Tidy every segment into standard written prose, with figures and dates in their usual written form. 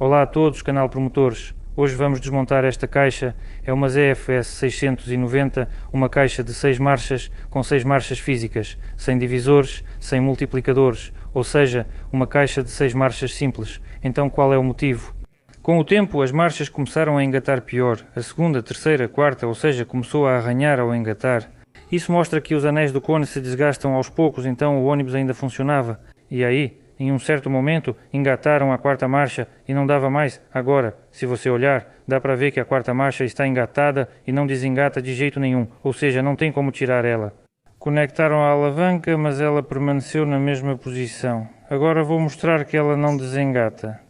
Olá a todos, canal Promotores. Hoje vamos desmontar esta caixa. É uma ZFS 690, uma caixa de 6 marchas com 6 marchas físicas, sem divisores, sem multiplicadores, ou seja, uma caixa de 6 marchas simples. Então qual é o motivo? Com o tempo as marchas começaram a engatar pior, a segunda, terceira, quarta, ou seja, começou a arranhar ao engatar. Isso mostra que os anéis do cone se desgastam aos poucos, então o ônibus ainda funcionava. E aí, em um certo momento, engataram a quarta marcha e não dava mais. Agora, se você olhar, dá para ver que a quarta marcha está engatada e não desengata de jeito nenhum, ou seja, não tem como tirar ela. Conectaram a alavanca, mas ela permaneceu na mesma posição. Agora vou mostrar que ela não desengata.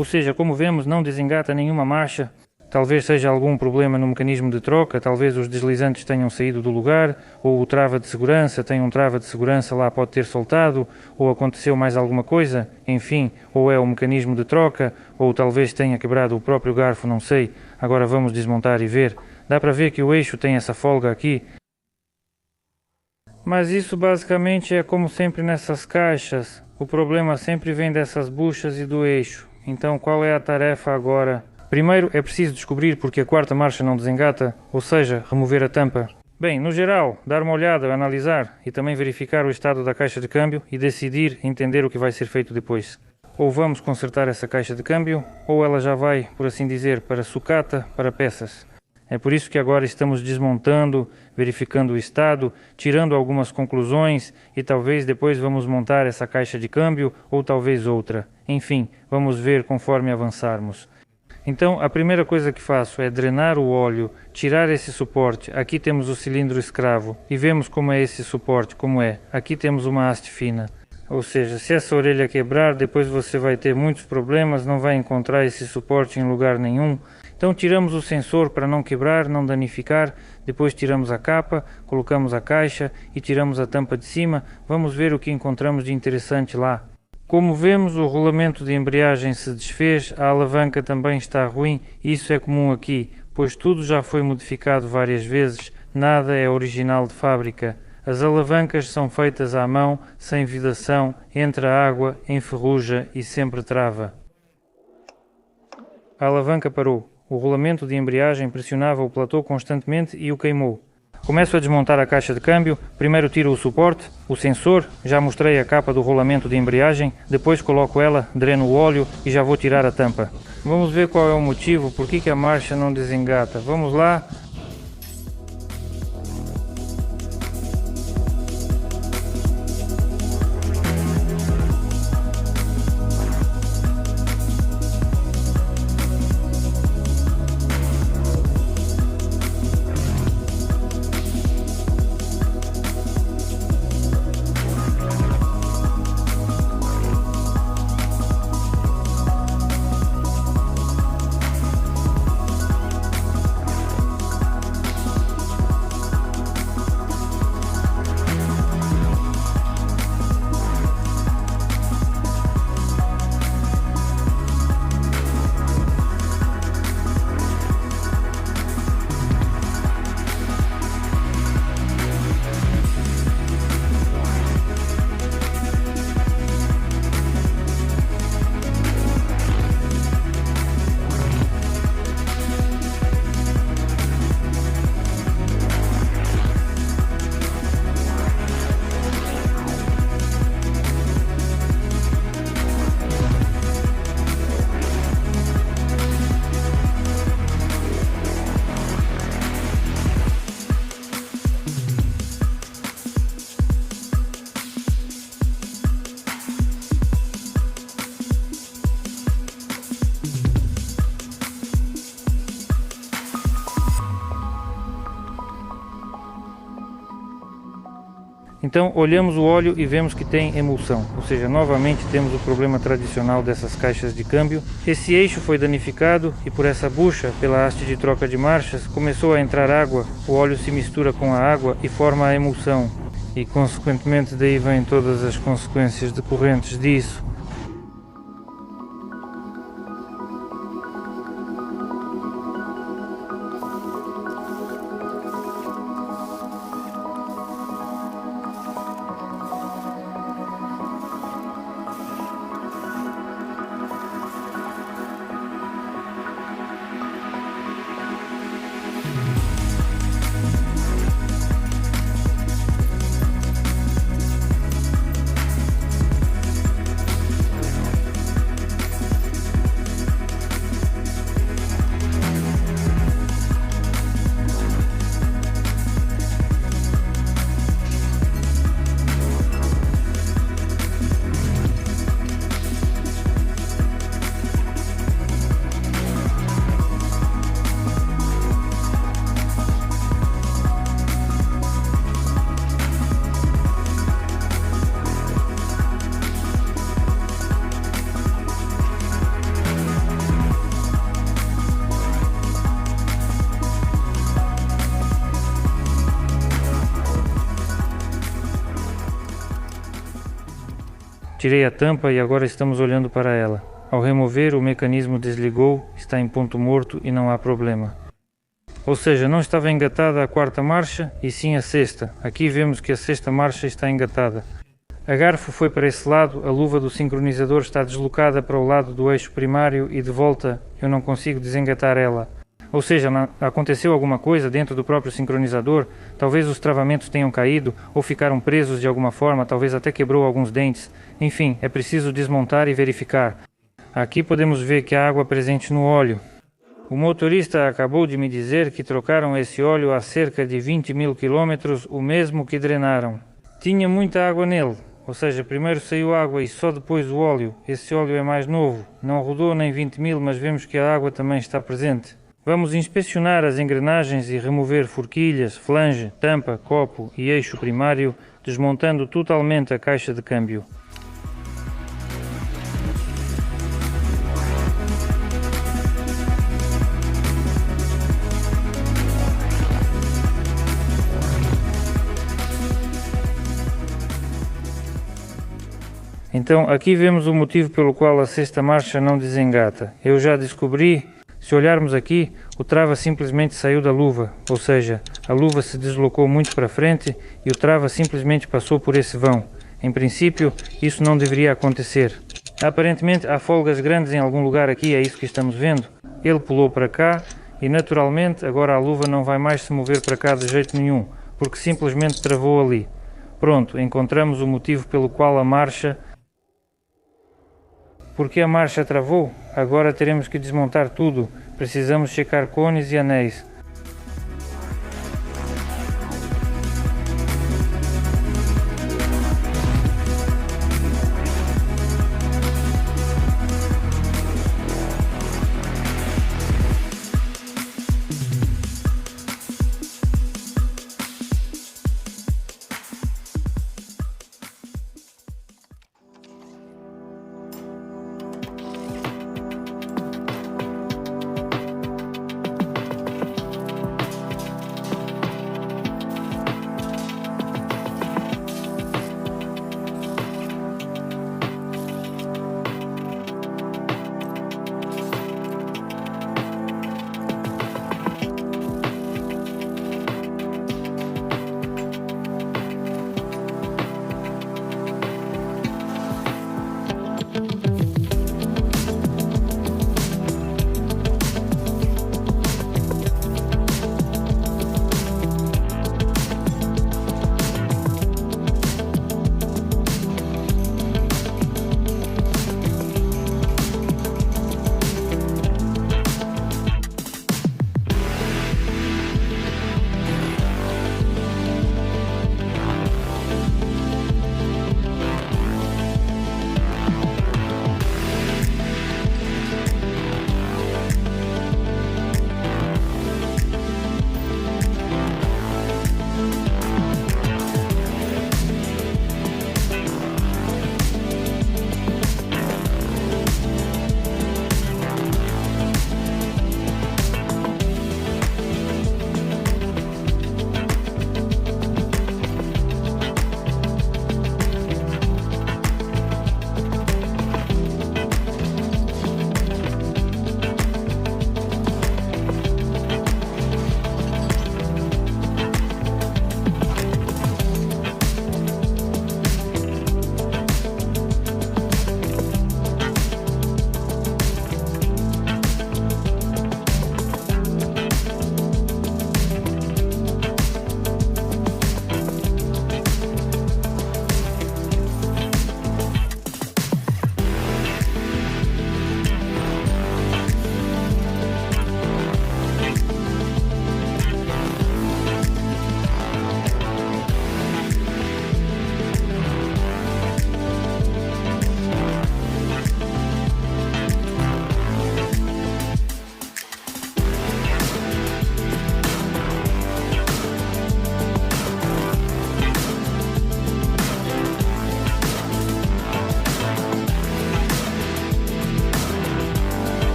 Ou seja, como vemos, não desengata nenhuma marcha. Talvez seja algum problema no mecanismo de troca, talvez os deslizantes tenham saído do lugar, ou o trava de segurança, tem um trava de segurança lá, pode ter soltado, ou aconteceu mais alguma coisa, enfim, ou é o mecanismo de troca, ou talvez tenha quebrado o próprio garfo, não sei. Agora vamos desmontar e ver. Dá para ver que o eixo tem essa folga aqui. Mas isso basicamente é como sempre nessas caixas. O problema sempre vem dessas buchas e do eixo. Então qual é a tarefa agora? Primeiro é preciso descobrir porque a quarta marcha não desengata, ou seja, remover a tampa. Bem, no geral, dar uma olhada, analisar e também verificar o estado da caixa de câmbio e decidir, entender o que vai ser feito depois. Ou vamos consertar essa caixa de câmbio, ou ela já vai, por assim dizer, para sucata, para peças. É por isso que agora estamos desmontando, verificando o estado, tirando algumas conclusões e talvez depois vamos montar essa caixa de câmbio ou talvez outra. Enfim, vamos ver conforme avançarmos. Então, a primeira coisa que faço é drenar o óleo, tirar esse suporte. Aqui temos o cilindro escravo e vemos como é esse suporte, como é. Aqui temos uma haste fina. Ou seja, se essa orelha quebrar, depois você vai ter muitos problemas, não vai encontrar esse suporte em lugar nenhum. Então tiramos o sensor para não quebrar, não danificar, depois tiramos a capa, colocamos a caixa e tiramos a tampa de cima. Vamos ver o que encontramos de interessante lá. Como vemos, o rolamento de embreagem se desfez, a alavanca também está ruim, isso é comum aqui, pois tudo já foi modificado várias vezes, nada é original de fábrica. As alavancas são feitas à mão, sem vedação, entra água, enferruja e sempre trava. A alavanca parou. O rolamento de embreagem pressionava o platô constantemente e o queimou. Começo a desmontar a caixa de câmbio, primeiro tiro o suporte, o sensor, já mostrei a capa do rolamento de embreagem, depois coloco ela, dreno o óleo e já vou tirar a tampa. Vamos ver qual é o motivo, por que a marcha não desengata. Vamos lá. Então olhamos o óleo e vemos que tem emulsão, ou seja, novamente temos o problema tradicional dessas caixas de câmbio. Esse eixo foi danificado e por essa bucha, pela haste de troca de marchas, começou a entrar água, o óleo se mistura com a água e forma a emulsão. E consequentemente daí vêm todas as consequências decorrentes disso. Tirei a tampa e agora estamos olhando para ela. Ao remover, o mecanismo desligou, está em ponto morto e não há problema. Ou seja, não estava engatada a quarta marcha e sim a sexta. Aqui vemos que a sexta marcha está engatada. A garfo foi para esse lado, a luva do sincronizador está deslocada para o lado do eixo primário e de volta eu não consigo desengatar ela. Ou seja, aconteceu alguma coisa dentro do próprio sincronizador, talvez os travamentos tenham caído ou ficaram presos de alguma forma, talvez até quebrou alguns dentes. Enfim, é preciso desmontar e verificar. Aqui podemos ver que há água presente no óleo. O motorista acabou de me dizer que trocaram esse óleo a cerca de 20.000 km, o mesmo que drenaram. Tinha muita água nele, ou seja, primeiro saiu água e só depois o óleo. Esse óleo é mais novo, não rodou nem 20.000, mas vemos que a água também está presente. Vamos inspecionar as engrenagens e remover forquilhas, flange, tampa, copo e eixo primário, desmontando totalmente a caixa de câmbio. Então aqui vemos o motivo pelo qual a sexta marcha não desengata. Eu já descobri. Se olharmos aqui, o trava simplesmente saiu da luva, ou seja, a luva se deslocou muito para frente e o trava simplesmente passou por esse vão. Em princípio, isso não deveria acontecer. Aparentemente há folgas grandes em algum lugar aqui, é isso que estamos vendo. Ele pulou para cá e naturalmente agora a luva não vai mais se mover para cá de jeito nenhum, porque simplesmente travou ali. Pronto, encontramos o motivo pelo qual a marcha... Porque a marcha travou, agora teremos que desmontar tudo. Precisamos checar cones e anéis.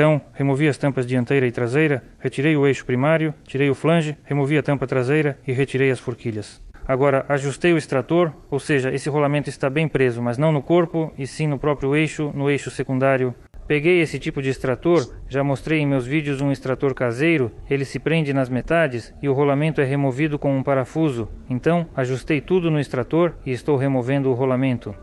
Então, removi as tampas dianteira e traseira, retirei o eixo primário, tirei o flange, removi a tampa traseira e retirei as forquilhas. Agora, ajustei o extrator, ou seja, esse rolamento está bem preso, mas não no corpo, e sim no próprio eixo, no eixo secundário. Peguei esse tipo de extrator, já mostrei em meus vídeos um extrator caseiro, ele se prende nas metades e o rolamento é removido com um parafuso. Então, ajustei tudo no extrator e estou removendo o rolamento.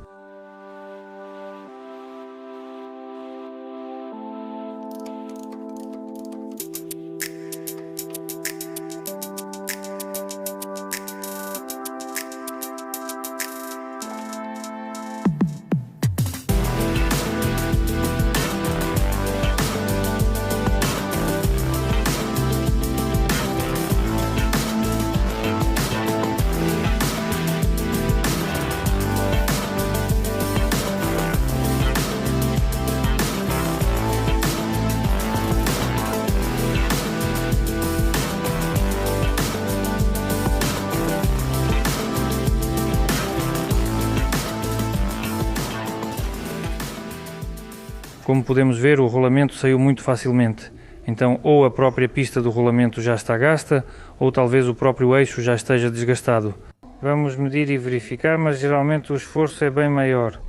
Como podemos ver, o rolamento saiu muito facilmente. Então, ou a própria pista do rolamento já está gasta, ou talvez o próprio eixo já esteja desgastado. Vamos medir e verificar, mas geralmente o esforço é bem maior.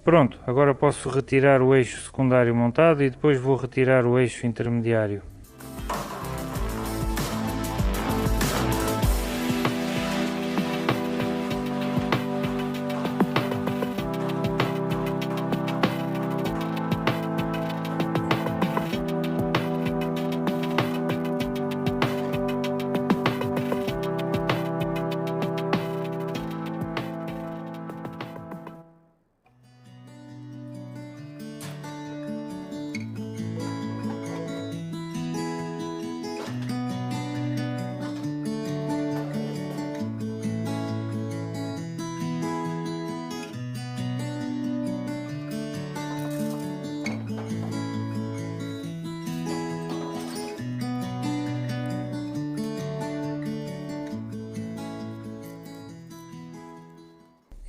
Pronto, agora posso retirar o eixo secundário montado e depois vou retirar o eixo intermediário.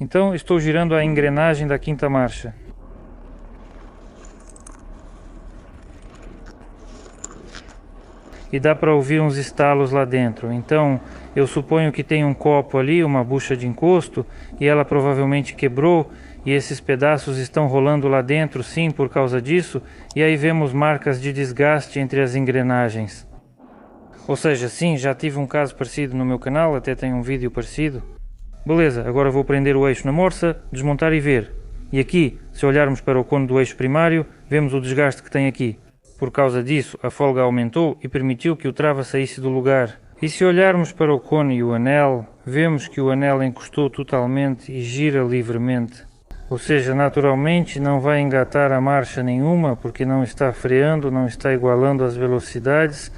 Então estou girando a engrenagem da quinta marcha. E dá para ouvir uns estalos lá dentro. Então eu suponho que tem um copo ali, uma bucha de encosto, e ela provavelmente quebrou, e esses pedaços estão rolando lá dentro, sim, por causa disso, e aí vemos marcas de desgaste entre as engrenagens. Ou seja, sim, já tive um caso parecido no meu canal, até tem um vídeo parecido. Beleza, agora vou prender o eixo na morsa, desmontar e ver. E aqui, se olharmos para o cone do eixo primário, vemos o desgaste que tem aqui. Por causa disso, a folga aumentou e permitiu que o trava saísse do lugar. E se olharmos para o cone e o anel, vemos que o anel encostou totalmente e gira livremente. Ou seja, naturalmente não vai engatar a marcha nenhuma, porque não está freando, não está igualando as velocidades.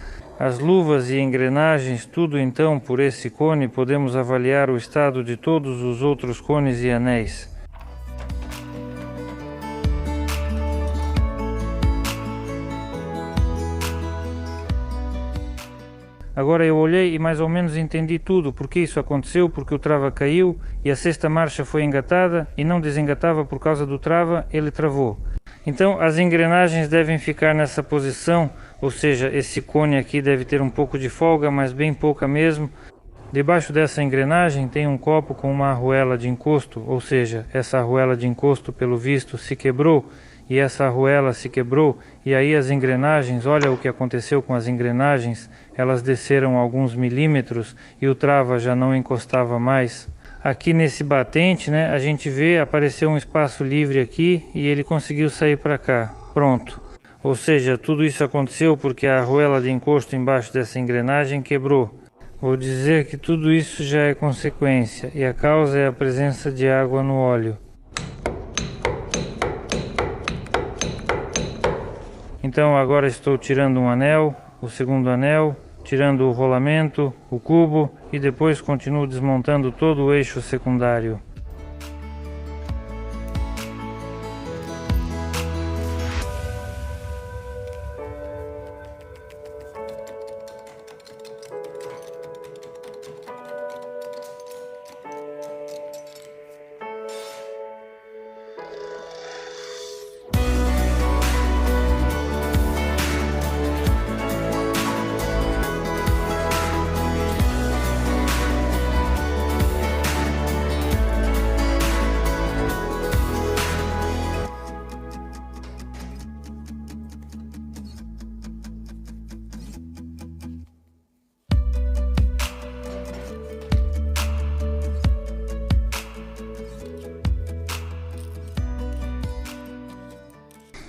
As luvas e engrenagens, tudo então por esse cone, podemos avaliar o estado de todos os outros cones e anéis. Agora eu olhei e mais ou menos entendi tudo, porque isso aconteceu, porque o trava caiu e a sexta marcha foi engatada e não desengatava por causa do trava, ele travou. Então as engrenagens devem ficar nessa posição, ou seja, esse cone aqui deve ter um pouco de folga, mas bem pouca mesmo. Debaixo dessa engrenagem tem um copo com uma arruela de encosto, ou seja, essa arruela de encosto pelo visto se quebrou, e essa arruela se quebrou, e aí as engrenagens, olha o que aconteceu com as engrenagens, elas desceram alguns milímetros e o trava já não encostava mais. Aqui nesse batente, né, a gente vê, apareceu um espaço livre aqui e ele conseguiu sair para cá. Pronto. Ou seja, tudo isso aconteceu porque a arruela de encosto embaixo dessa engrenagem quebrou. Vou dizer que tudo isso já é consequência e a causa é a presença de água no óleo. Então agora estou tirando um anel, o segundo anel, tirando o rolamento, o cubo e depois continuo desmontando todo o eixo secundário.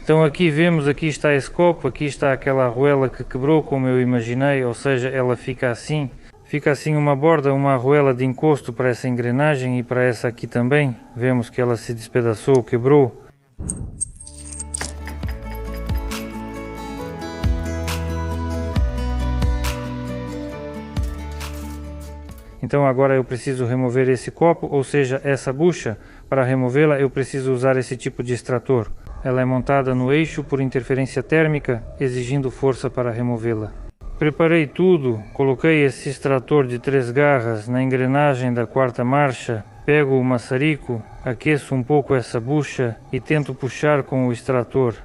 Então aqui vemos, aqui está esse copo, aqui está aquela arruela que quebrou como eu imaginei, ou seja, ela fica assim uma borda, uma arruela de encosto para essa engrenagem e para essa aqui também. Vemos que ela se despedaçou, quebrou. Então agora eu preciso remover esse copo, ou seja, essa bucha. Para removê-la eu preciso usar esse tipo de extrator. Ela é montada no eixo por interferência térmica, exigindo força para removê-la. Preparei tudo, coloquei esse extrator de 3 garras na engrenagem da 4ª marcha, pego o maçarico, aqueço um pouco essa bucha e tento puxar com o extrator.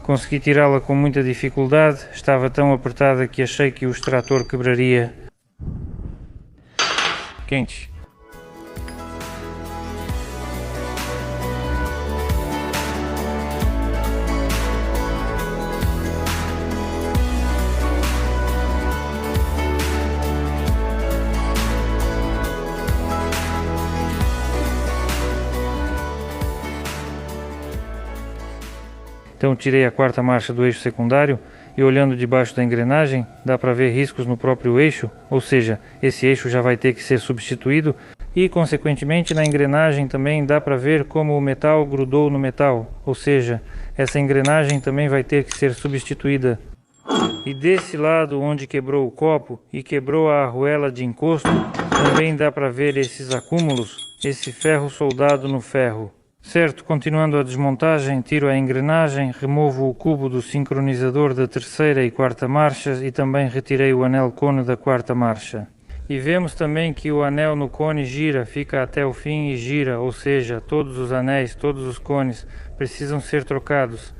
Consegui tirá-la com muita dificuldade, estava tão apertada que achei que o extrator quebraria. Quentes. Então tirei a 4ª marcha do eixo secundário e olhando debaixo da engrenagem dá para ver riscos no próprio eixo, ou seja, esse eixo já vai ter que ser substituído e consequentemente na engrenagem também dá para ver como o metal grudou no metal, ou seja, essa engrenagem também vai ter que ser substituída. E desse lado onde quebrou o copo e quebrou a arruela de encosto, também dá para ver esses acúmulos, esse ferro soldado no ferro. Certo, continuando a desmontagem, tiro a engrenagem, removo o cubo do sincronizador da 3ª e 4ª marchas e também retirei o anel cone da 4ª marcha. E vemos também que o anel no cone gira, fica até o fim e gira, ou seja, todos os anéis, todos os cones precisam ser trocados.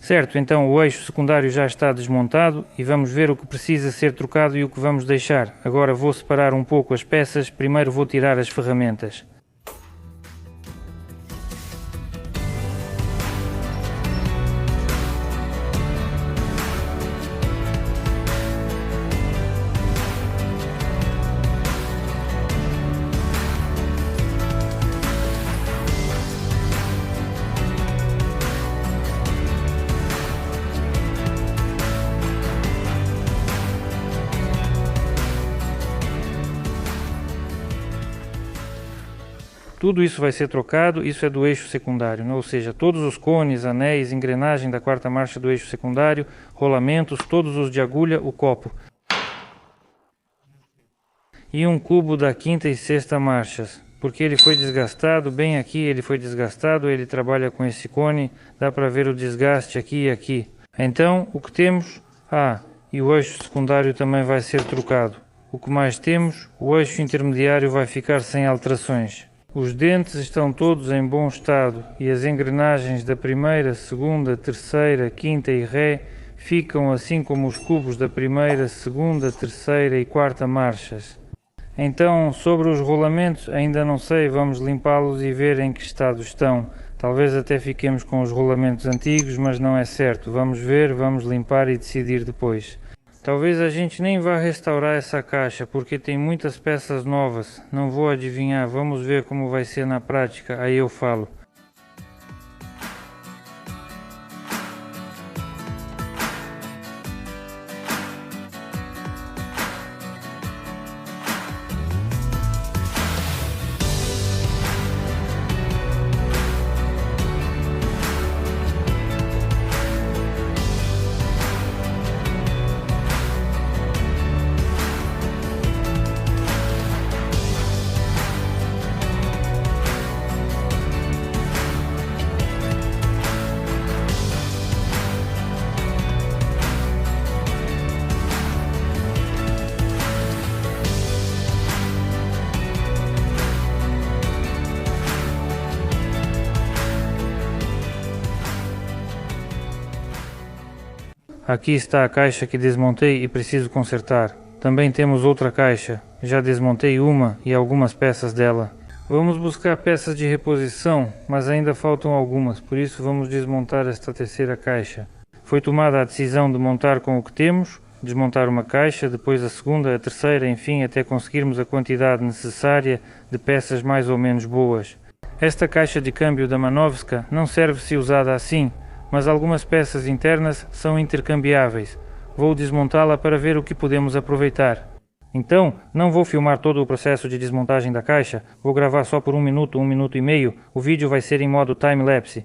Certo, então o eixo secundário já está desmontado e vamos ver o que precisa ser trocado e o que vamos deixar. Agora vou separar um pouco as peças, primeiro vou tirar as ferramentas. Tudo isso vai ser trocado, isso é do eixo secundário, né? Ou seja, todos os cones, anéis, engrenagem da quarta marcha do eixo secundário, rolamentos, todos os de agulha, o copo. E um cubo da quinta e sexta marchas, porque ele foi desgastado, bem aqui ele foi desgastado, ele trabalha com esse cone, dá para ver o desgaste aqui e aqui. Então, o que temos? E o eixo secundário também vai ser trocado. O que mais temos? O eixo intermediário vai ficar sem alterações. Os dentes estão todos em bom estado e as engrenagens da primeira, segunda, terceira, quinta e ré ficam assim como os cubos da primeira, segunda, terceira e quarta marchas. Então, sobre os rolamentos, ainda não sei, vamos limpá-los e ver em que estado estão. Talvez até fiquemos com os rolamentos antigos, mas não é certo. Vamos ver, vamos limpar e decidir depois. Talvez a gente nem vá restaurar essa caixa, porque tem muitas peças novas. Não vou adivinhar, vamos ver como vai ser na prática, aí eu falo. Aqui está a caixa que desmontei e preciso consertar. Também temos outra caixa. Já desmontei uma e algumas peças dela. Vamos buscar peças de reposição, mas ainda faltam algumas, por isso vamos desmontar esta terceira caixa. Foi tomada a decisão de montar com o que temos, desmontar uma caixa, depois a segunda, a terceira, enfim, até conseguirmos a quantidade necessária de peças mais ou menos boas. Esta caixa de câmbio da Manowska não serve se usada assim, mas algumas peças internas são intercambiáveis. Vou desmontá-la para ver o que podemos aproveitar. Então, não vou filmar todo o processo de desmontagem da caixa, vou gravar só por 1 minuto, 1 minuto e meio, o vídeo vai ser em modo time-lapse.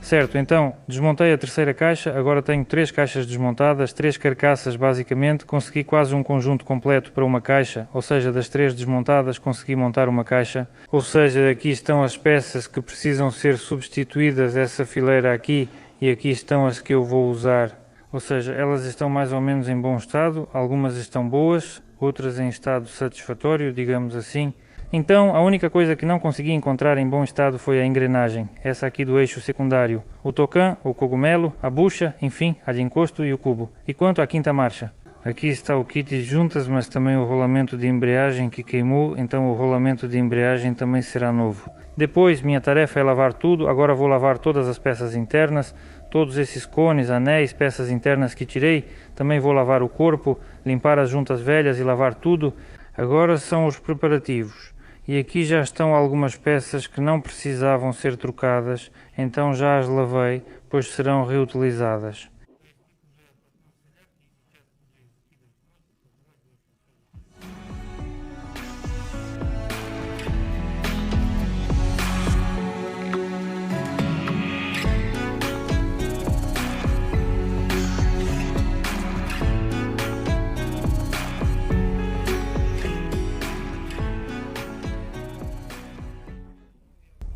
Certo, então desmontei a terceira caixa, agora tenho 3 caixas desmontadas, 3 carcaças basicamente, consegui quase um conjunto completo para uma caixa, ou seja, das 3 desmontadas consegui montar uma caixa, ou seja, aqui estão as peças que precisam ser substituídas, essa fileira aqui, e aqui estão as que eu vou usar, ou seja, elas estão mais ou menos em bom estado, algumas estão boas, outras em estado satisfatório, digamos assim. Então, a única coisa que não consegui encontrar em bom estado foi a engrenagem, essa aqui do eixo secundário, o tocã, o cogumelo, a bucha, enfim, a de encosto e o cubo. E quanto à quinta marcha? Aqui está o kit de juntas, mas também o rolamento de embreagem que queimou, então o rolamento de embreagem também será novo. Depois, minha tarefa é lavar tudo, agora vou lavar todas as peças internas, todos esses cones, anéis, peças internas que tirei, também vou lavar o corpo, limpar as juntas velhas e lavar tudo. Agora são os preparativos. E aqui já estão algumas peças que não precisavam ser trocadas, então já as lavei, pois serão reutilizadas.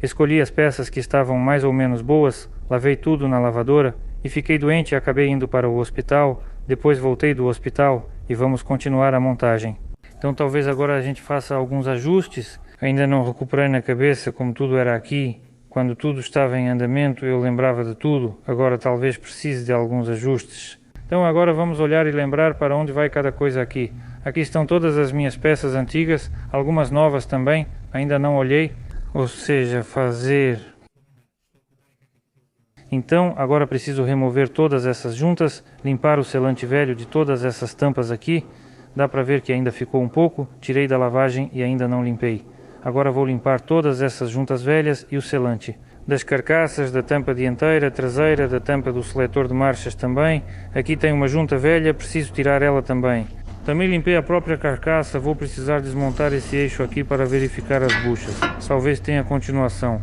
Escolhi as peças que estavam mais ou menos boas, lavei tudo na lavadora e fiquei doente e acabei indo para o hospital. Depois voltei do hospital e vamos continuar a montagem. Então talvez agora a gente faça alguns ajustes. Ainda não recuperei na cabeça como tudo era aqui. Quando tudo estava em andamento eu lembrava de tudo. Agora talvez precise de alguns ajustes. Então agora vamos olhar e lembrar para onde vai cada coisa aqui. Aqui estão todas as minhas peças antigas, algumas novas também, ainda não olhei. Ou seja, fazer... Então, agora preciso remover todas essas juntas, limpar o selante velho de todas essas tampas aqui. Dá para ver que ainda ficou um pouco, tirei da lavagem e ainda não limpei. Agora vou limpar todas essas juntas velhas e o selante. Das carcaças, da tampa dianteira, traseira, da tampa do seletor de marchas também. Aqui tem uma junta velha, preciso tirar ela também. Também limpei a própria carcaça, vou precisar desmontar esse eixo aqui para verificar as buchas. Talvez tenha continuação.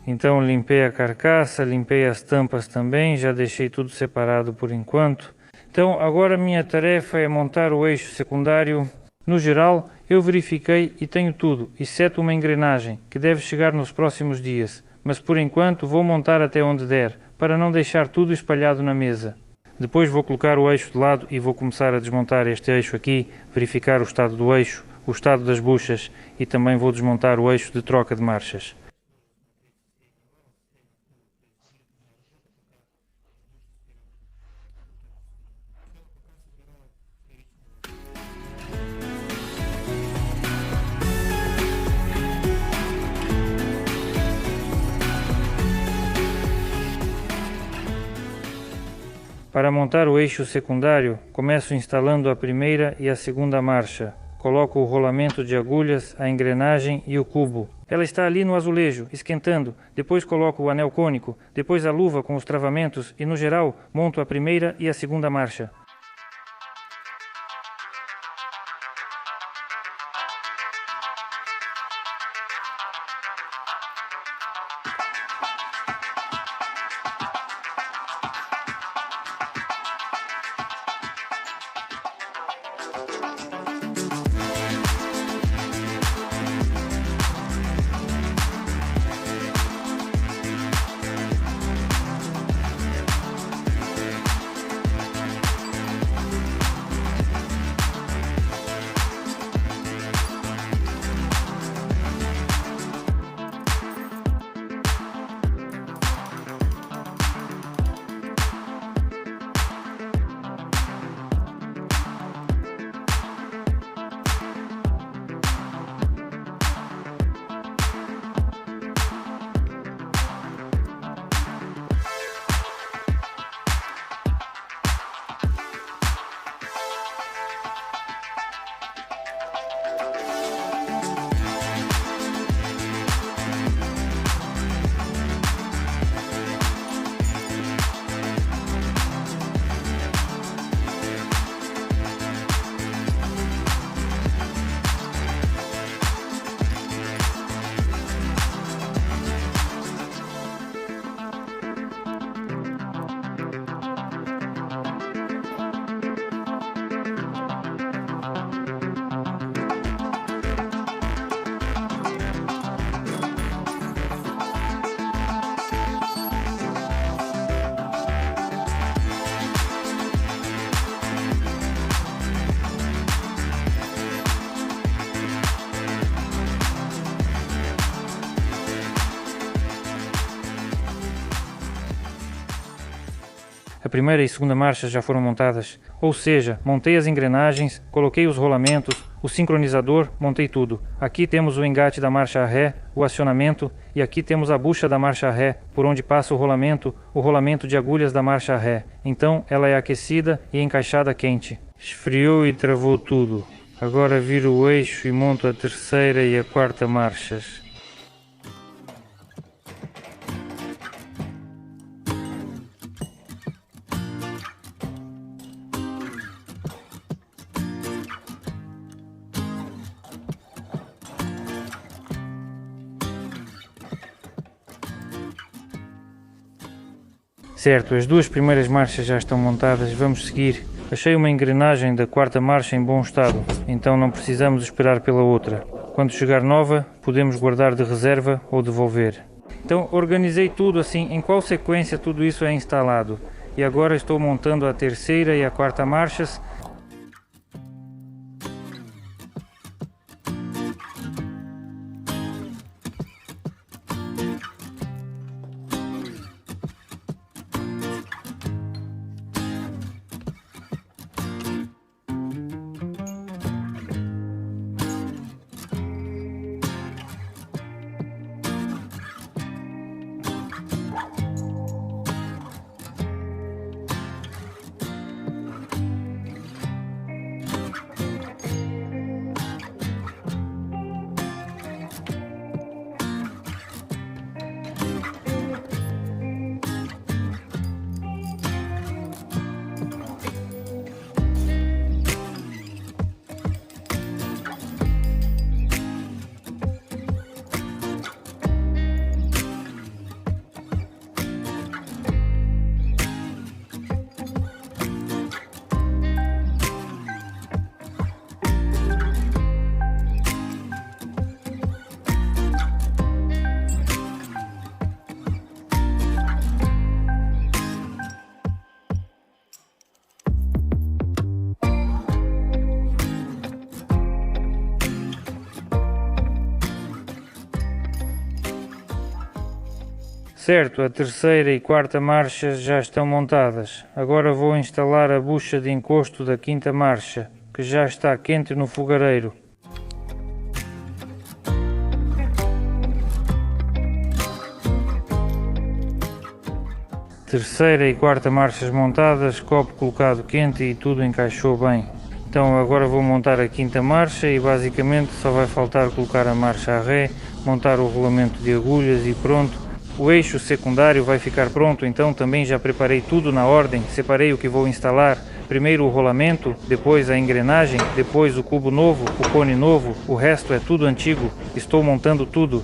Então limpei a carcaça, limpei as tampas também, já deixei tudo separado por enquanto. Então agora a minha tarefa é montar o eixo secundário. No geral, eu verifiquei e tenho tudo, exceto uma engrenagem, que deve chegar nos próximos dias. Mas por enquanto vou montar até onde der, para não deixar tudo espalhado na mesa. Depois vou colocar o eixo de lado e vou começar a desmontar este eixo aqui, verificar o estado do eixo, o estado das buchas e também vou desmontar o eixo de troca de marchas. Para montar o eixo secundário, começo instalando a primeira e a segunda marcha. Coloco o rolamento de agulhas, a engrenagem e o cubo. Ela está ali no azulejo, esquentando. Depois coloco o anel cônico, depois a luva com os travamentos e, no geral, monto a primeira e a segunda marcha. primeira e segunda marcha já foram montadas, ou seja, montei as engrenagens, coloquei os rolamentos, o sincronizador, montei tudo. Aqui temos o engate da marcha ré, o acionamento, e aqui temos a bucha da marcha ré, por onde passa o rolamento de agulhas da marcha ré. Então ela é aquecida e encaixada quente. Esfriou e travou tudo. Agora viro o eixo e monto a terceira e a quarta marchas. Certo, as duas primeiras marchas já estão montadas, vamos seguir. Achei uma engrenagem da quarta marcha em bom estado, então não precisamos esperar pela outra. Quando chegar nova, podemos guardar de reserva ou devolver. Então organizei tudo assim, em qual sequência tudo isso é instalado. E agora estou montando a terceira e a quarta marchas. Certo, a terceira e quarta marcha já estão montadas. Agora vou instalar a bucha de encosto da quinta marcha, que já está quente no fogareiro. Terceira e quarta marchas montadas, copo colocado quente e tudo encaixou bem. Então agora vou montar a quinta marcha e basicamente só vai faltar colocar a marcha a ré, montar o rolamento de agulhas e pronto. O eixo secundário vai ficar pronto, então também já preparei tudo na ordem, separei o que vou instalar, primeiro o rolamento, depois a engrenagem, depois o cubo novo, o cone novo, o resto é tudo antigo, estou montando tudo.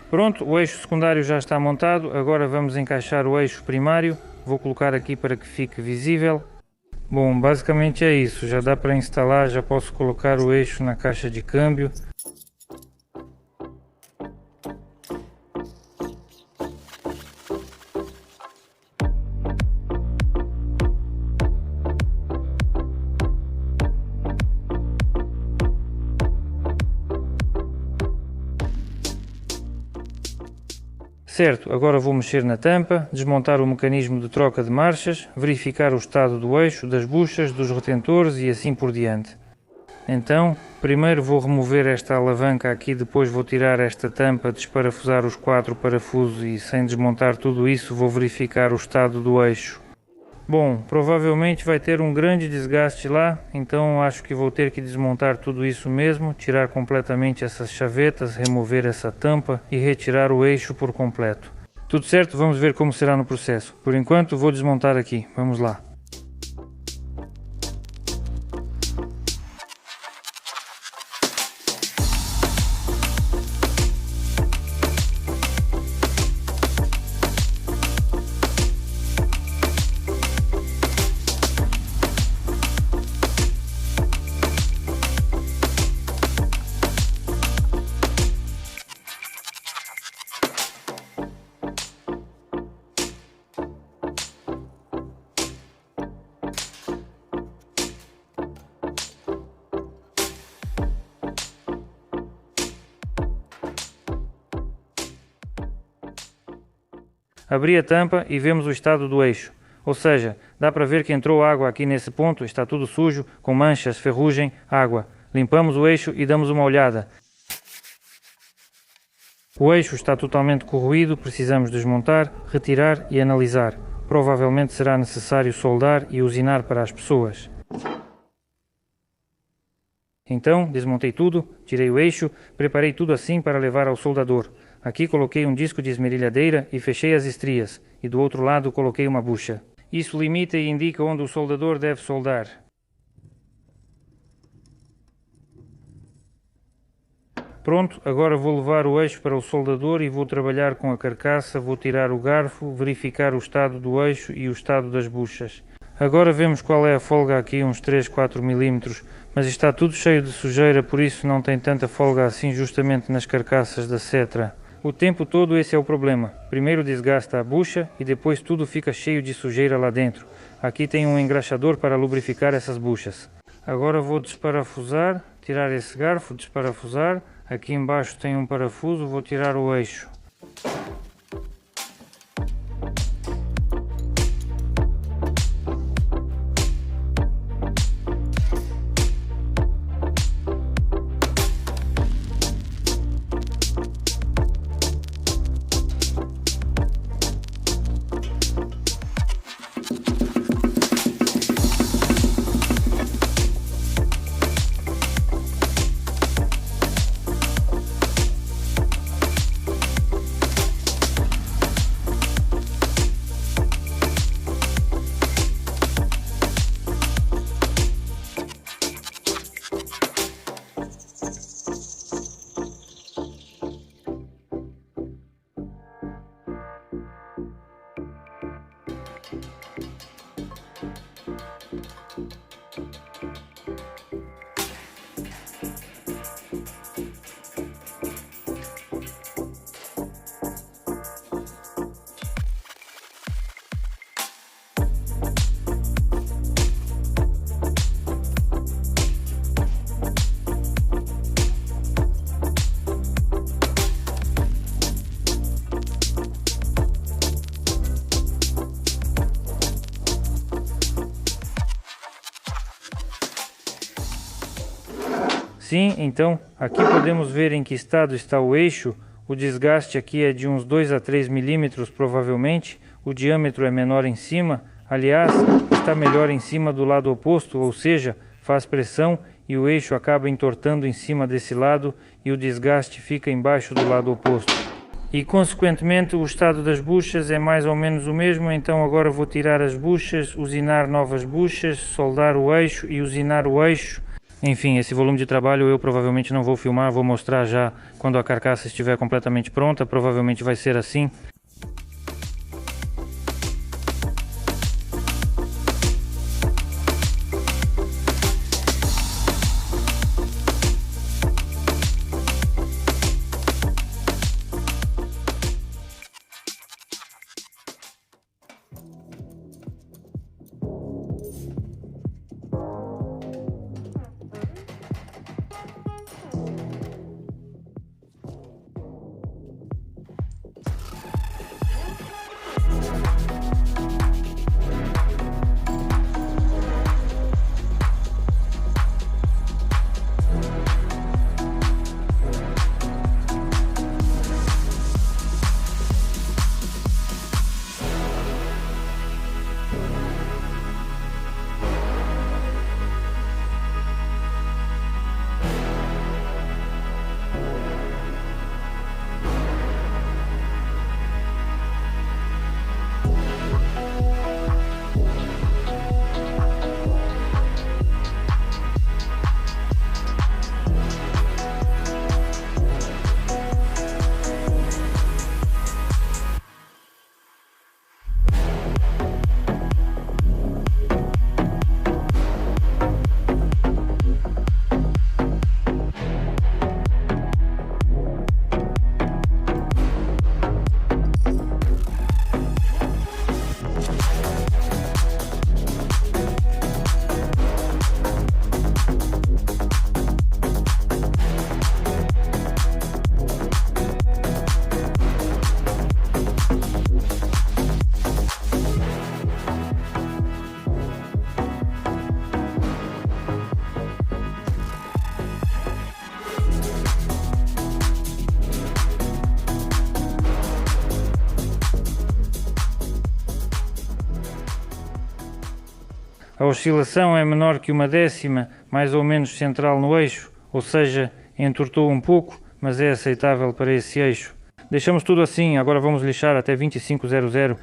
Pronto, o eixo secundário já está montado, agora vamos encaixar o eixo primário. Vou colocar aqui para que fique visível. Bom, basicamente é isso, já dá para instalar, já posso colocar o eixo na caixa de câmbio. Certo, agora vou mexer na tampa, desmontar o mecanismo de troca de marchas, verificar o estado do eixo, das buchas, dos retentores e assim por diante. Então, primeiro vou remover esta alavanca aqui, depois vou tirar esta tampa, desparafusar os 4 parafusos e sem desmontar tudo isso vou verificar o estado do eixo. Bom, provavelmente vai ter um grande desgaste lá, então acho que vou ter que desmontar tudo isso mesmo, tirar completamente essas chavetas, remover essa tampa e retirar o eixo por completo. Tudo certo? Vamos ver como será no processo. Por enquanto vou desmontar aqui, vamos lá. Abri a tampa e vemos o estado do eixo, ou seja, dá para ver que entrou água aqui nesse ponto, está tudo sujo, com manchas, ferrugem, água. Limpamos o eixo e damos uma olhada. O eixo está totalmente corroído, precisamos desmontar, retirar e analisar. Provavelmente será necessário soldar e usinar para as pessoas. Então, desmontei tudo, tirei o eixo, preparei tudo assim para levar ao soldador. Aqui coloquei um disco de esmerilhadeira e fechei as estrias, e do outro lado coloquei uma bucha. Isso limita e indica onde o soldador deve soldar. Pronto, agora vou levar o eixo para o soldador e vou trabalhar com a carcaça, vou tirar o garfo, verificar o estado do eixo e o estado das buchas. Agora vemos qual é a folga aqui, uns 3-4 mm, mas está tudo cheio de sujeira, por isso não tem tanta folga assim justamente nas carcaças da setra. O tempo todo esse é o problema. Primeiro desgasta a bucha e depois tudo fica cheio de sujeira lá dentro. Aqui tem um engraxador para lubrificar essas buchas. Agora vou desparafusar, tirar esse garfo, desparafusar. Aqui embaixo tem um parafuso, vou tirar o eixo. Sim, então, aqui podemos ver em que estado está o eixo. O desgaste aqui é de uns 2 a 3 milímetros provavelmente. O diâmetro é menor em cima. Aliás, está melhor em cima do lado oposto, ou seja, faz pressão e o eixo acaba entortando em cima desse lado e o desgaste fica embaixo do lado oposto. E consequentemente o estado das buchas é mais ou menos o mesmo, então agora vou tirar as buchas, usinar novas buchas, soldar o eixo e usinar o eixo. Enfim, esse volume de trabalho eu provavelmente não vou filmar, vou mostrar já quando a carcaça estiver completamente pronta, provavelmente vai ser assim. A oscilação é menor que 1/10, mais ou menos central no eixo, ou seja, entortou um pouco, mas é aceitável para esse eixo. Deixamos tudo assim, agora vamos lixar até 2500.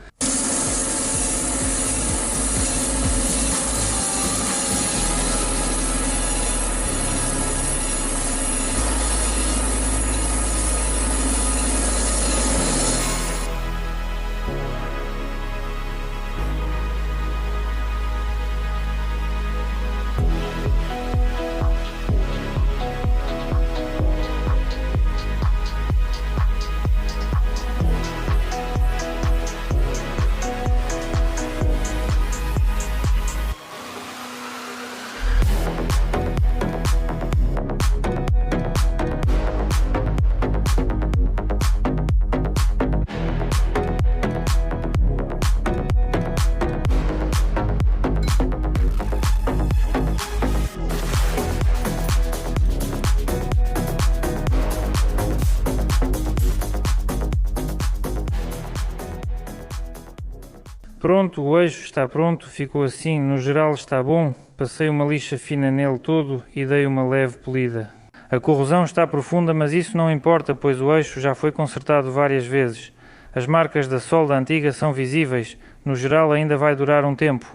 Pronto, o eixo está pronto, ficou assim, no geral está bom. Passei uma lixa fina nele todo e dei uma leve polida. A corrosão está profunda, mas isso não importa, pois o eixo já foi consertado várias vezes. As marcas da solda antiga são visíveis, no geral ainda vai durar um tempo.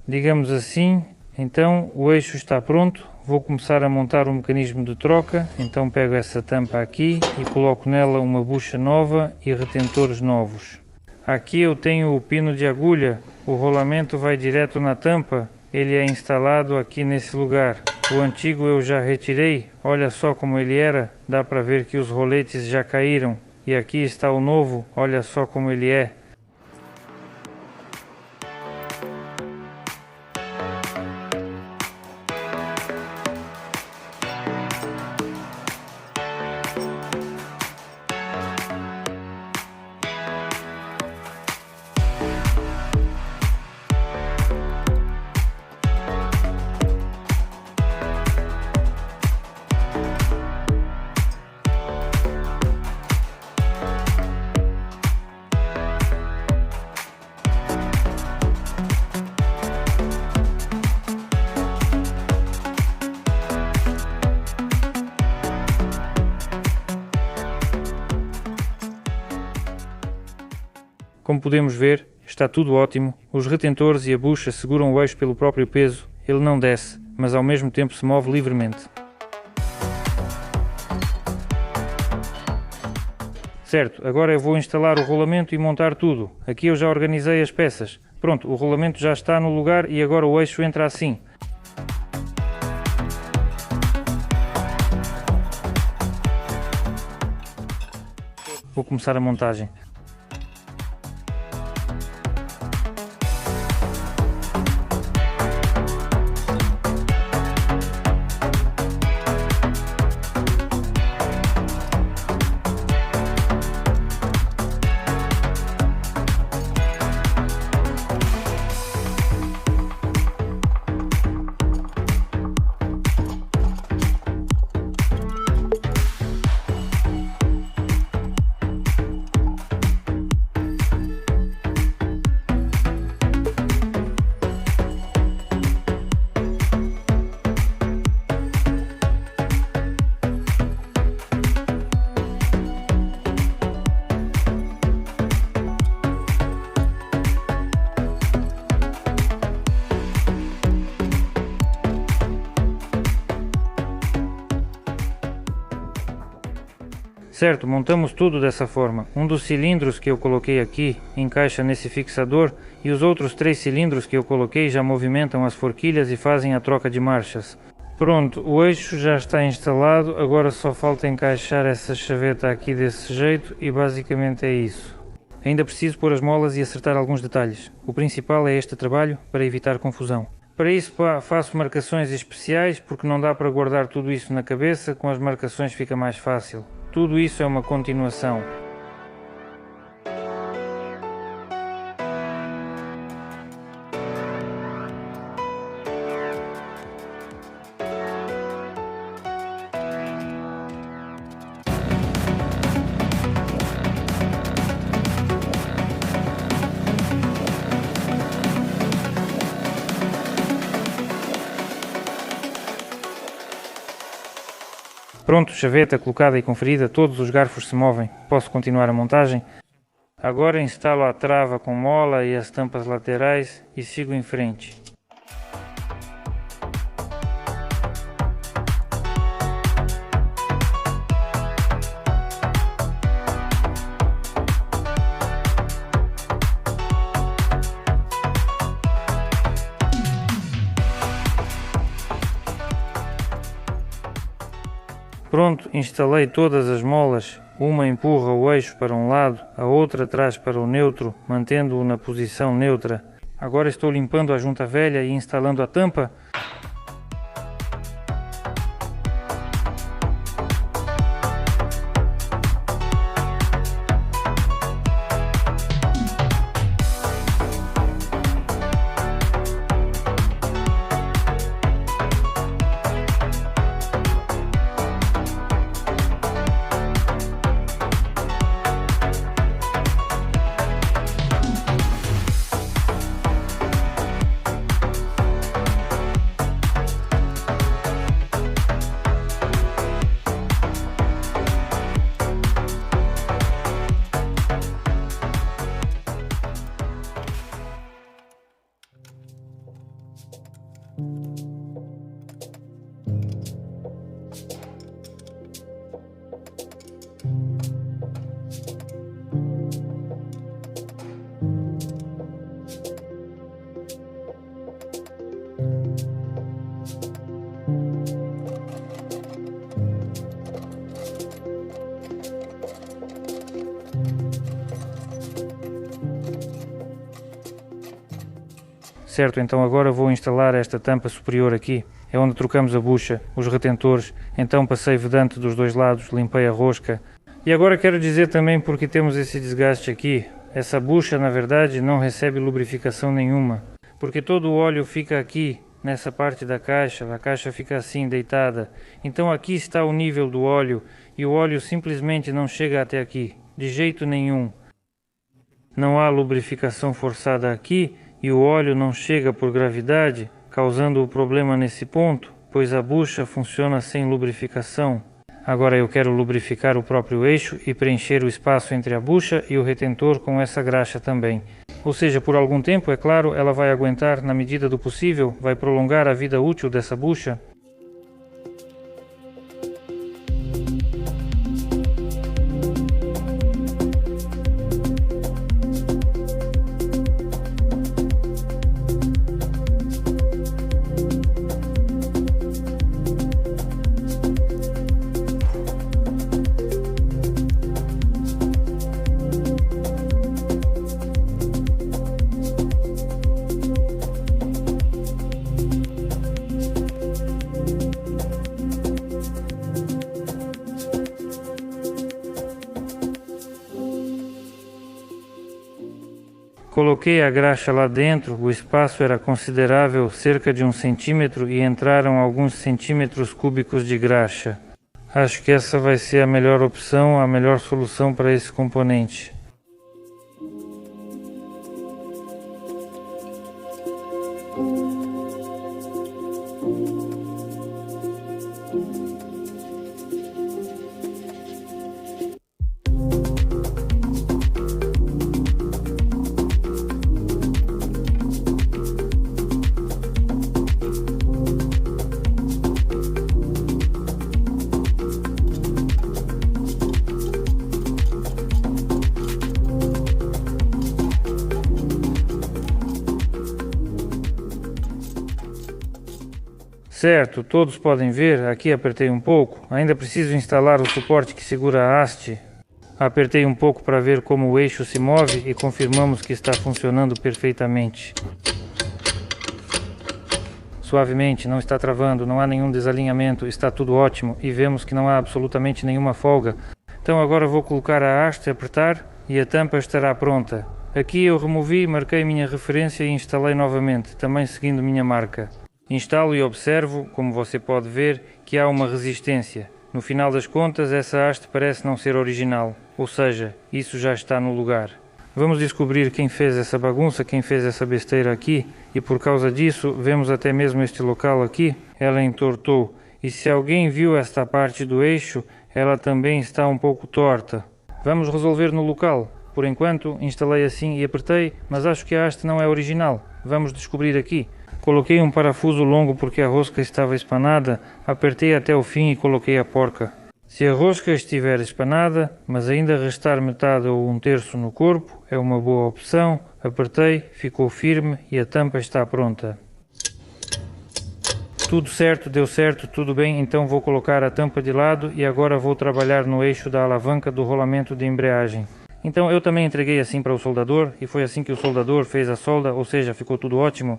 Digamos assim, então o eixo está pronto, vou começar a montar o mecanismo de troca, então pego essa tampa aqui e coloco nela uma bucha nova e retentores novos. Aqui eu tenho o pino de agulha, o rolamento vai direto na tampa, ele é instalado aqui nesse lugar. O antigo eu já retirei, olha só como ele era, dá para ver que os roletes já caíram. E aqui está o novo, olha só como ele é. Como podemos ver, está tudo ótimo, os retentores e a bucha seguram o eixo pelo próprio peso, ele não desce, mas ao mesmo tempo se move livremente. Certo, agora eu vou instalar o rolamento e montar tudo. Aqui eu já organizei as peças. Pronto, o rolamento já está no lugar e agora o eixo entra assim. Vou começar a montagem. Certo, montamos tudo dessa forma. Um dos cilindros que eu coloquei aqui encaixa nesse fixador e os outros 3 cilindros que eu coloquei já movimentam as forquilhas e fazem a troca de marchas. Pronto, o eixo já está instalado, agora só falta encaixar essa chaveta aqui desse jeito e basicamente é isso. Ainda preciso pôr as molas e acertar alguns detalhes. O principal é este trabalho para evitar confusão. Para isso faço marcações especiais porque não dá para guardar tudo isso na cabeça, com as marcações fica mais fácil. Tudo isso é uma continuação. Pronto, chaveta colocada e conferida, todos os garfos se movem. Posso continuar a montagem? Agora instalo a trava com mola e as tampas laterais e sigo em frente. Pronto, instalei todas as molas, uma empurra o eixo para um lado, a outra traz para o neutro, mantendo-o na posição neutra. Agora estou limpando a junta velha e instalando a tampa. Certo, então agora vou instalar esta tampa superior aqui, é onde trocamos a bucha, os retentores, então passei vedante dos dois lados, limpei a rosca. E agora quero dizer também porque temos esse desgaste aqui, essa bucha na verdade não recebe lubrificação nenhuma, porque todo o óleo fica aqui, nessa parte da caixa, a caixa fica assim, deitada. Então aqui está o nível do óleo, e o óleo simplesmente não chega até aqui, de jeito nenhum. Não há lubrificação forçada aqui, e o óleo não chega por gravidade, causando o problema nesse ponto, pois a bucha funciona sem lubrificação. Agora eu quero lubrificar o próprio eixo e preencher o espaço entre a bucha e o retentor com essa graxa também. Ou seja, por algum tempo, é claro, ela vai aguentar na medida do possível, vai prolongar a vida útil dessa bucha. Coloquei a graxa lá dentro, o espaço era considerável, cerca de 1 centímetro, e entraram alguns centímetros cúbicos de graxa. Acho que essa vai ser a melhor opção, a melhor solução para esse componente. Certo, todos podem ver, aqui apertei um pouco, ainda preciso instalar o suporte que segura a haste. Apertei um pouco para ver como o eixo se move e confirmamos que está funcionando perfeitamente. Suavemente, não está travando, não há nenhum desalinhamento, está tudo ótimo e vemos que não há absolutamente nenhuma folga. Então agora vou colocar a haste, apertar e a tampa estará pronta. Aqui eu removi, marquei minha referência e instalei novamente, também seguindo minha marca. Instalo e observo, como você pode ver, que há uma resistência. No final das contas, essa haste parece não ser original, ou seja, isso já está no lugar. Vamos descobrir quem fez essa bagunça, quem fez essa besteira aqui, e por causa disso, vemos até mesmo este local aqui, ela entortou. E se alguém viu esta parte do eixo, ela também está um pouco torta. Vamos resolver no local. Por enquanto, instalei assim e apertei, mas acho que a haste não é original. Vamos descobrir aqui. Coloquei um parafuso longo porque a rosca estava espanada, apertei até o fim e coloquei a porca. Se a rosca estiver espanada, mas ainda restar metade ou um terço no corpo, é uma boa opção. Apertei, ficou firme e a tampa está pronta. Tudo certo, deu certo, tudo bem, então vou colocar a tampa de lado e agora vou trabalhar no eixo da alavanca do rolamento de embreagem. Então eu também entreguei assim para o soldador e foi assim que o soldador fez a solda, ou seja, ficou tudo ótimo.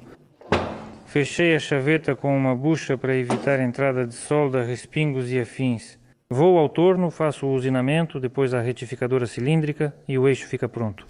Fechei a chaveta com uma bucha para evitar a entrada de solda, respingos e afins. Vou ao torno, faço o usinamento, depois a retificadora cilíndrica e o eixo fica pronto.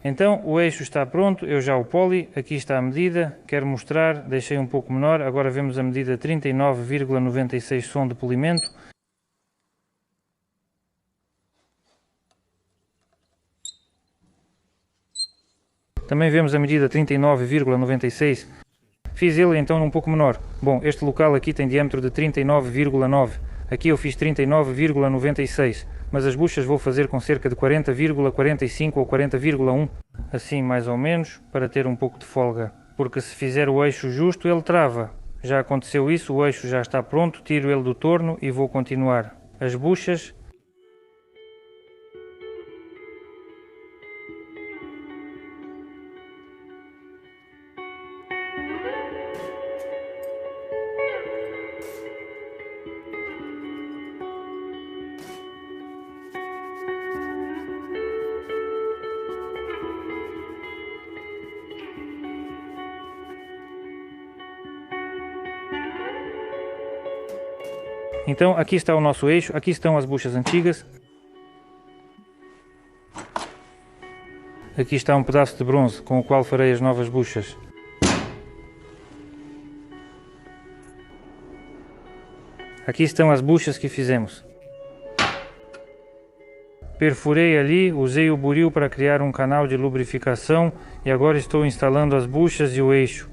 Então o eixo está pronto, eu já o poli, aqui está a medida, quero mostrar, deixei um pouco menor, agora vemos a medida 39,96 som de polimento. Também vemos a medida 39,96, fiz ele então um pouco menor. Bom, este local aqui tem diâmetro de 39,9, aqui eu fiz 39,96. Mas as buchas vou fazer com cerca de 40,45 ou 40,1, assim mais ou menos, para ter um pouco de folga, porque se fizer o eixo justo ele trava. Já aconteceu isso, o eixo já está pronto, tiro ele do torno e vou continuar. As buchas Então aqui está o nosso eixo, aqui estão as buchas antigas. Aqui está um pedaço de bronze com o qual farei as novas buchas. Aqui estão as buchas que fizemos. Perfurei ali, usei o buril para criar um canal de lubrificação e agora estou instalando as buchas e o eixo.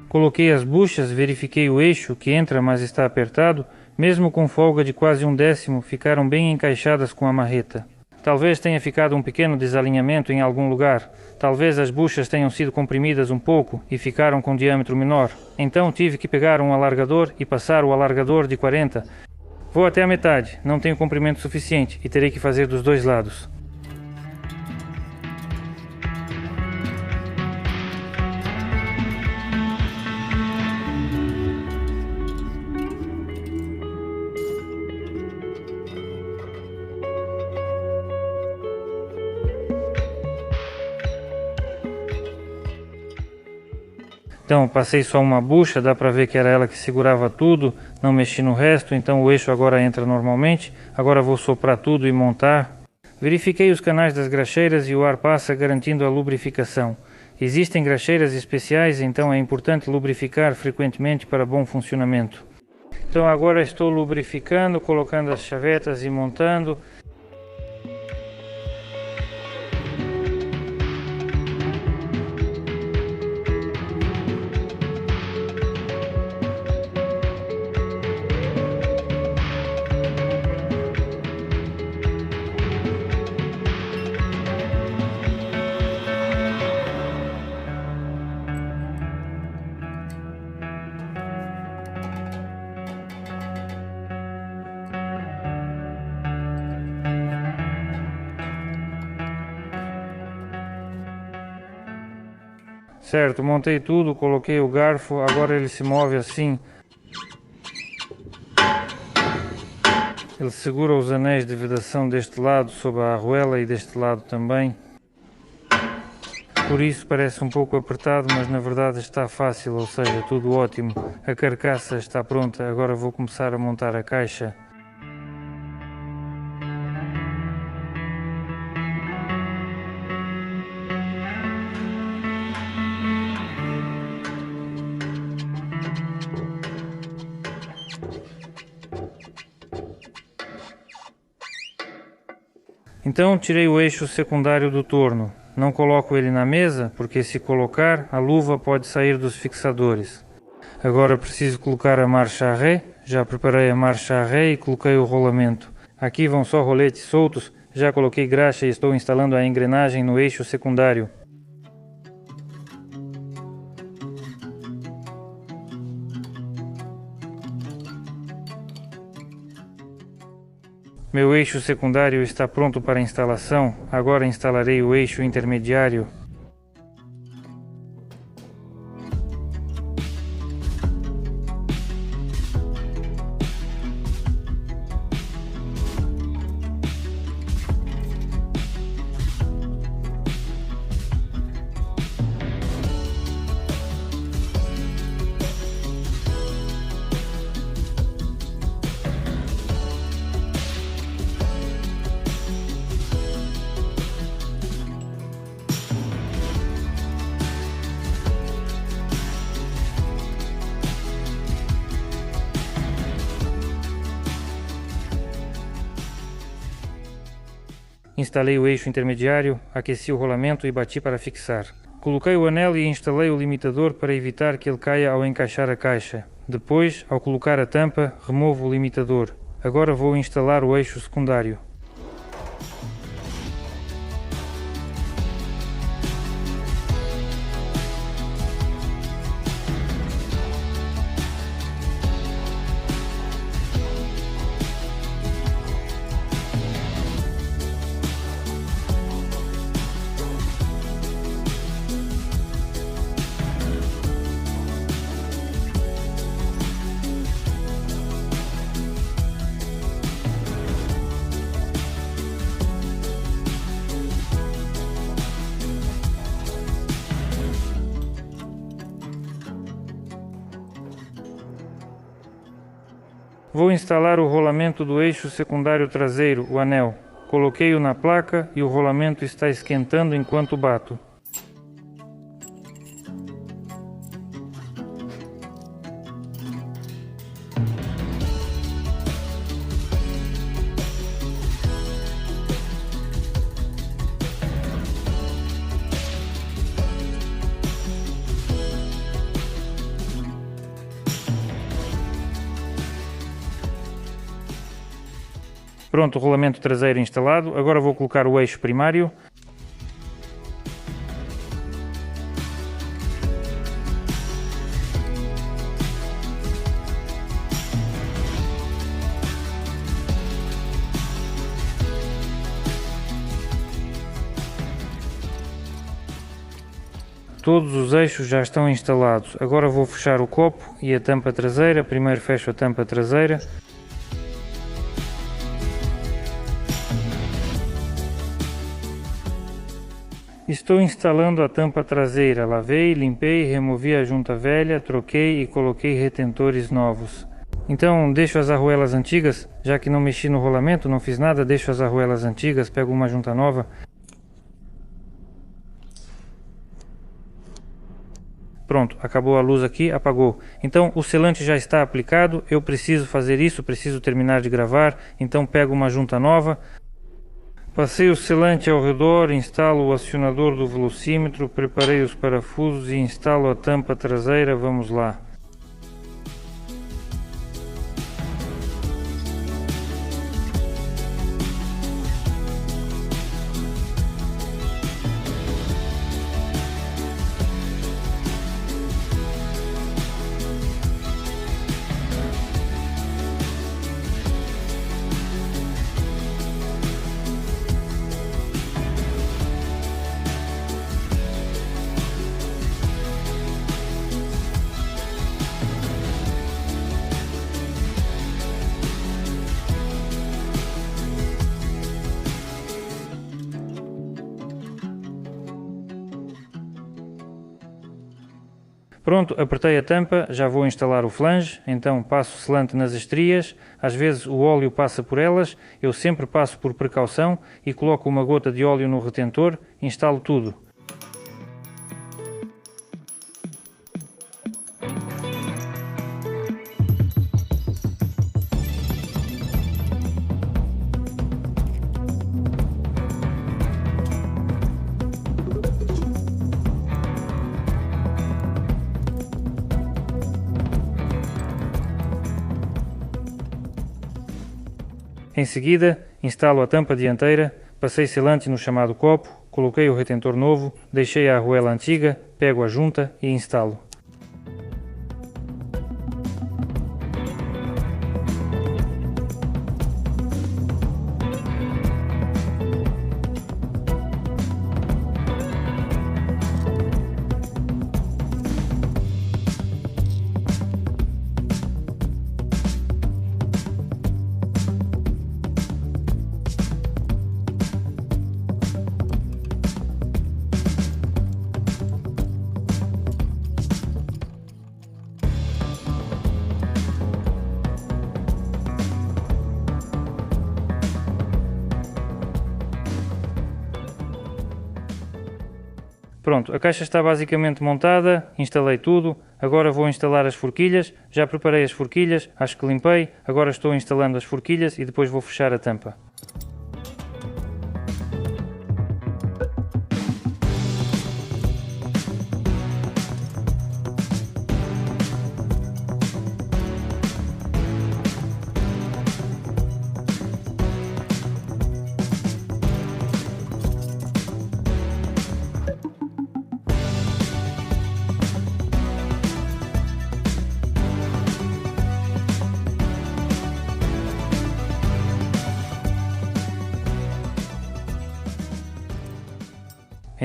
Coloquei as buchas, verifiquei o eixo que entra mas está apertado, mesmo com folga de quase 1/10, ficaram bem encaixadas com a marreta. Talvez tenha ficado um pequeno desalinhamento em algum lugar, talvez as buchas tenham sido comprimidas um pouco e ficaram com diâmetro menor. Então tive que pegar um alargador e passar o alargador de 40. Vou até a metade, não tenho comprimento suficiente e terei que fazer dos dois lados. Então passei só uma bucha, dá para ver que era ela que segurava tudo, não mexi no resto, então o eixo agora entra normalmente. Agora vou soprar tudo e montar. Verifiquei os canais das graxeiras e o ar passa garantindo a lubrificação. Existem graxeiras especiais, então é importante lubrificar frequentemente para bom funcionamento. Então agora estou lubrificando, colocando as chavetas e montando. Certo, montei tudo, coloquei o garfo, agora ele se move assim. Ele segura os anéis de vedação deste lado sob a arruela e deste lado também. Por isso parece um pouco apertado, mas na verdade está fácil, ou seja, tudo ótimo. A carcaça está pronta, agora vou começar a montar a caixa. Então tirei o eixo secundário do torno. Não coloco ele na mesa, porque se colocar, a luva pode sair dos fixadores. Agora preciso colocar a marcha a ré. Já preparei a marcha a ré e coloquei o rolamento. Aqui vão só roletes soltos. Já coloquei graxa e estou instalando a engrenagem no eixo secundário. Meu eixo secundário está pronto para instalação, agora instalarei o eixo intermediário. instalei o eixo intermediário, aqueci o rolamento e bati para fixar. Coloquei o anel e instalei o limitador para evitar que ele caia ao encaixar a caixa. Depois, ao colocar a tampa, removo o limitador. Agora vou instalar o eixo secundário. Vou instalar o rolamento do eixo secundário traseiro, o anel. Coloquei-o na placa e o rolamento está esquentando enquanto bato. Pronto, o rolamento traseiro instalado. Agora vou colocar o eixo primário. Todos os eixos já estão instalados. Agora vou fechar o copo e a tampa traseira. Primeiro fecho a tampa traseira. Estou instalando a tampa traseira. Lavei, limpei, removi a junta velha, troquei e coloquei retentores novos. Então deixo as arruelas antigas, já que não mexi no rolamento, não fiz nada, deixo as arruelas antigas, pego uma junta nova. Pronto, acabou a luz aqui, apagou. Então o selante já está aplicado, eu preciso fazer isso, preciso terminar de gravar, então pego uma junta nova. Passei o selante ao redor, instalo o acionador do velocímetro, preparei os parafusos e instalo a tampa traseira, vamos lá. Pronto, apertei a tampa, já vou instalar o flange, então passo o selante nas estrias, às vezes o óleo passa por elas, eu sempre passo por precaução e coloco uma gota de óleo no retentor, instalo tudo. Em seguida, instalo a tampa dianteira, passei selante no chamado copo, coloquei o retentor novo, deixei a arruela antiga, pego a junta e instalo. Pronto, a caixa está basicamente montada, instalei tudo, agora vou instalar as forquilhas, já preparei as forquilhas, acho que limpei, agora estou instalando as forquilhas e depois vou fechar a tampa.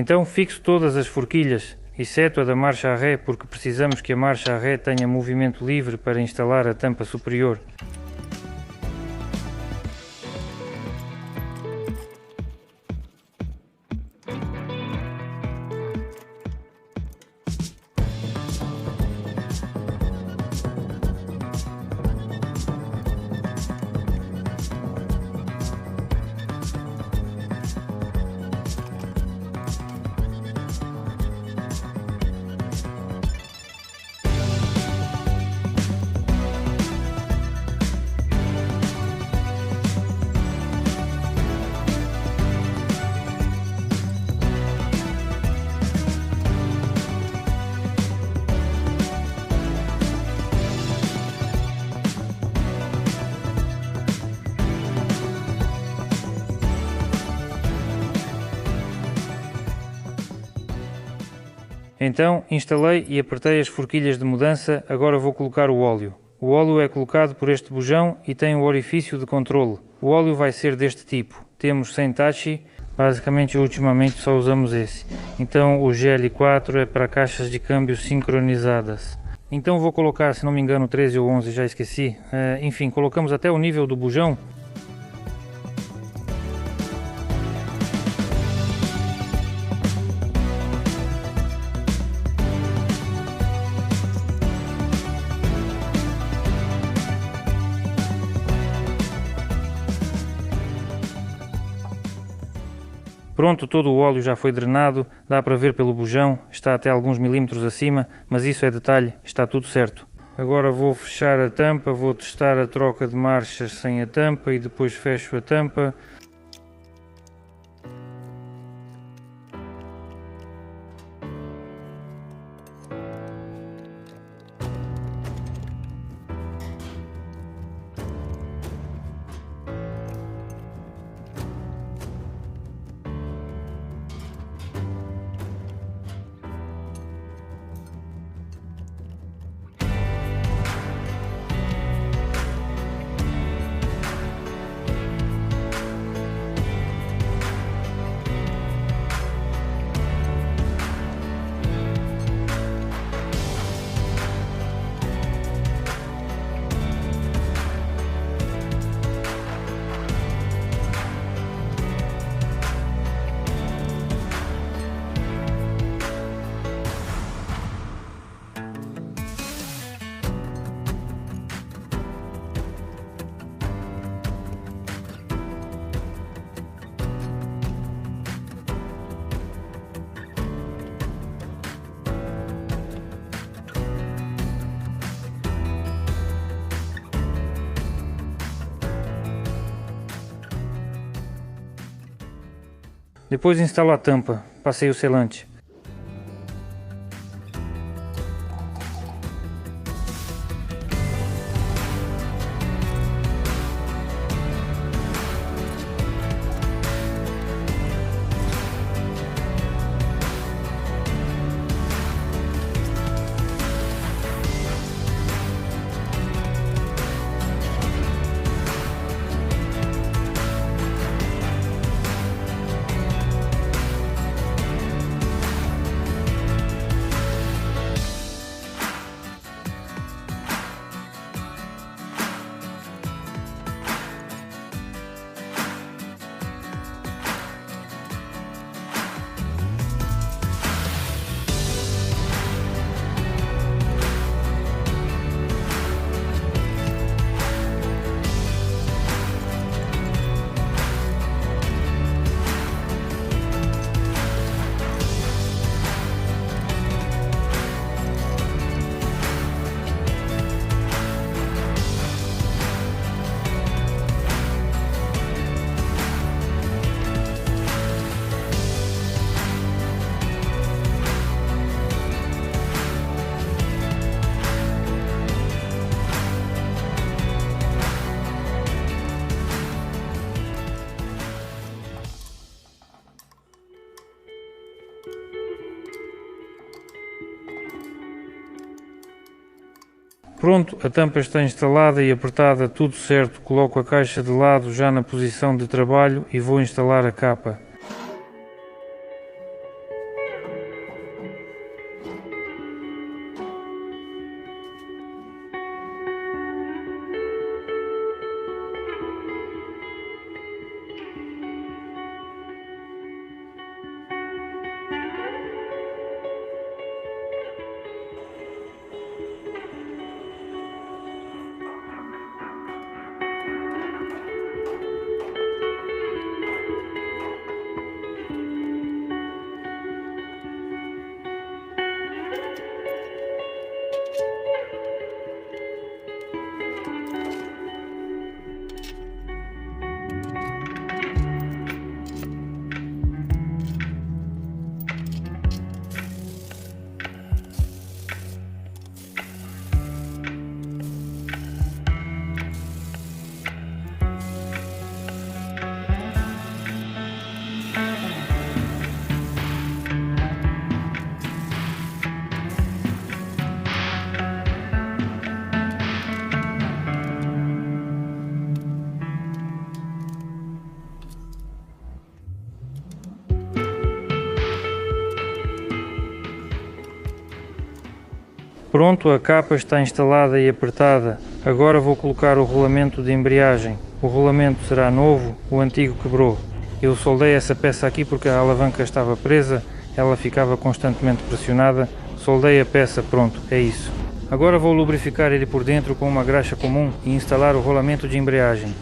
Então fixo todas as forquilhas, exceto a da marcha a ré, porque precisamos que a marcha a ré tenha movimento livre para instalar a tampa superior. Então instalei e apertei as forquilhas de mudança, agora vou colocar o óleo. O óleo é colocado por este bujão e tem o orifício de controle. O óleo vai ser deste tipo. Temos sem tachi, basicamente ultimamente só usamos esse. Então o GL4 é para caixas de câmbio sincronizadas. Então vou colocar, se não me engano, 13 ou 11, já esqueci. Enfim, colocamos até o nível do bujão. Pronto, todo o óleo já foi drenado, dá para ver pelo bujão, está até alguns milímetros acima, mas isso é detalhe, está tudo certo. Agora vou fechar a tampa, vou testar a troca de marchas sem a tampa e depois fecho a tampa. Depois instalo a tampa, passei o selante. Pronto, a tampa está instalada e apertada, tudo certo. Coloco a caixa de lado já na posição de trabalho e vou instalar a capa. Pronto, a capa está instalada e apertada. Agora vou colocar o rolamento de embreagem. O rolamento será novo, o antigo quebrou. Eu soldei essa peça aqui porque a alavanca estava presa, ela ficava constantemente pressionada. Soldei a peça, pronto, é isso. Agora vou lubrificar ele por dentro com uma graxa comum e instalar o rolamento de embreagem.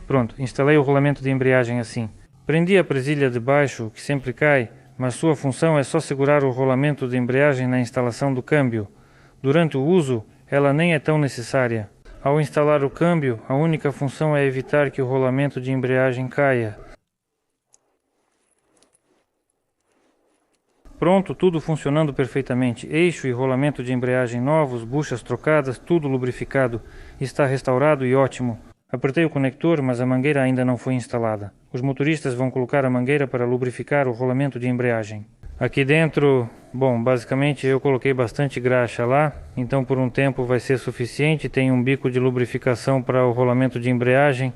Pronto, instalei o rolamento de embreagem assim. Prendi a presilha de baixo, que sempre cai, mas sua função é só segurar o rolamento de embreagem na instalação do câmbio. Durante o uso, ela nem é tão necessária. Ao instalar o câmbio, a única função é evitar que o rolamento de embreagem caia. Pronto, tudo funcionando perfeitamente. Eixo e rolamento de embreagem novos, buchas trocadas, tudo lubrificado. Está restaurado e ótimo. Apertei o conector, mas a mangueira ainda não foi instalada. Os motoristas vão colocar a mangueira para lubrificar o rolamento de embreagem. Aqui dentro, bom, basicamente eu coloquei bastante graxa lá, então por um tempo vai ser suficiente. Tem um bico de lubrificação para o rolamento de embreagem.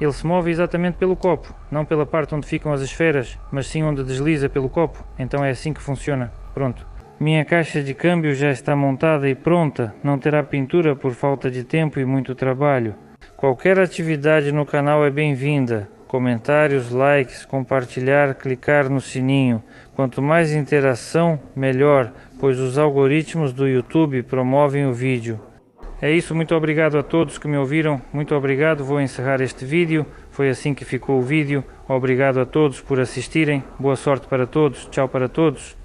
Ele se move exatamente pelo copo, não pela parte onde ficam as esferas, mas sim onde desliza pelo copo. Então é assim que funciona. Pronto. Minha caixa de câmbio já está montada e pronta. Não terá pintura por falta de tempo e muito trabalho. Qualquer atividade no canal é bem-vinda. Comentários, likes, compartilhar, clicar no sininho. Quanto mais interação, melhor, pois os algoritmos do YouTube promovem o vídeo. É isso, muito obrigado a todos que me ouviram. Muito obrigado, vou encerrar este vídeo. Foi assim que ficou o vídeo. Obrigado a todos por assistirem. Boa sorte para todos. Tchau para todos.